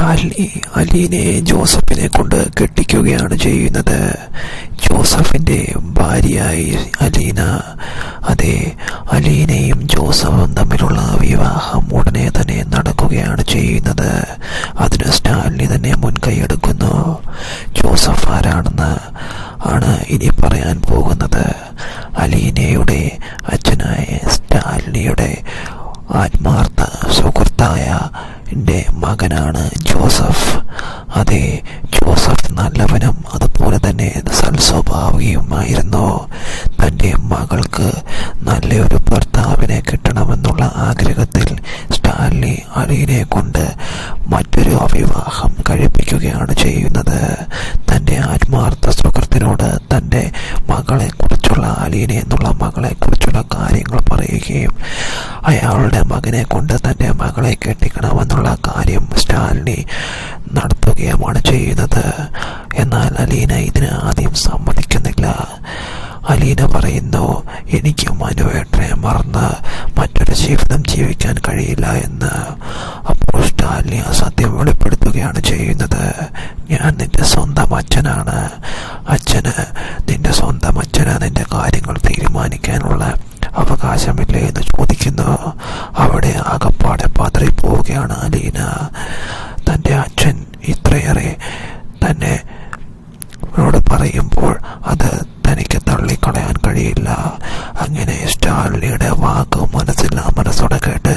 സ്റ്റാലിനി അലീനെ ജോസഫിനെ കൊണ്ട് കെട്ടിക്കുകയാണ് ചെയ്യുന്നത്. ജോസഫിന്റെ ഭാര്യയായി അലീന. അതെ, അലീനയും ജോസഫും തമ്മിലുള്ള വിവാഹം ഉടനെ തന്നെ നടക്കുകയാണ് ചെയ്യുന്നത്. അതിന് സ്റ്റാലിനി തന്നെ മുൻകൈയെടുക്കുന്നു. ജോസഫ് ആരാണെന്ന് ആണ് ഇനി പറയാൻ പോകുന്നത്. അലീനയുടെ അച്ഛനായ സ്റ്റാലിനിയുടെ ആത്മാർത്ഥ സുഹൃത്തായ എൻ്റെ മകനാണ് ജോസഫ്. അതെ, ജോസഫ് നല്ലവനും അതുപോലെ തന്നെ സൽസ്വഭാവിയുമായിരുന്നു. തൻ്റെ മകൾക്ക് നല്ലൊരു ഭർത്താവിനെ കിട്ടണമെന്നുള്ള ആഗ്രഹത്തിൽ സ്റ്റാലിനി അലീനെ കൊണ്ട് മറ്റൊരു വിവാഹം കഴിപ്പിക്കുകയാണ് ചെയ്യുന്നത്. തൻ്റെ ആത്മാർത്ഥ സുഹൃത്തിനോട് തൻ്റെ മകളെക്കുറിച്ചുള്ള അലീന എന്നുള്ള മകളെക്കുറിച്ചുള്ള കാര്യങ്ങൾ പറയുകയും അയാളുടെ മകനെ കൊണ്ട് തൻ്റെ മകളെ കെട്ടിക്കണമെന്നുള്ള കാര്യം സ്റ്റാലിനി നടത്തുകയുമാണ് ചെയ്യുന്നത്. എന്നാൽ അലീന ഇതിന് ആദ്യം സമ്മതിക്കുന്നില്ല. അലീന പറയുന്നു, എനിക്ക് മനുവേട്ടനെ മറന്ന് മറ്റൊരു ജീവിതം ജീവിക്കാൻ കഴിയില്ല എന്ന്. അപ്പോൾ സ്റ്റാലിനി സത്യം വെളിപ്പെടുത്തുകയാണ് ചെയ്യുന്നത്. ഞാൻ നിന്റെ സ്വന്തം അച്ഛനാണ്. നിന്റെ സ്വന്തം അച്ഛന് നിന്റെ കാര്യങ്ങൾ തീരുമാനിക്കാനുള്ള അവകാശമില്ലേ എന്ന് ചോദിക്കുന്നു. അവിടെ ആകപ്പാടെ പതറിപ്പോവുകയാണ് അലീന. തൻ്റെ അച്ഛൻ ഇത്രയേറെ തന്നെ പറയുമ്പോൾ അത് തനിക്ക് തള്ളിക്കളയാൻ കഴിയില്ല. അങ്ങനെ സ്റ്റാലിനിയുടെ വാക്ക് മനസ്സില്ല മനസ്സോടെ കേട്ട്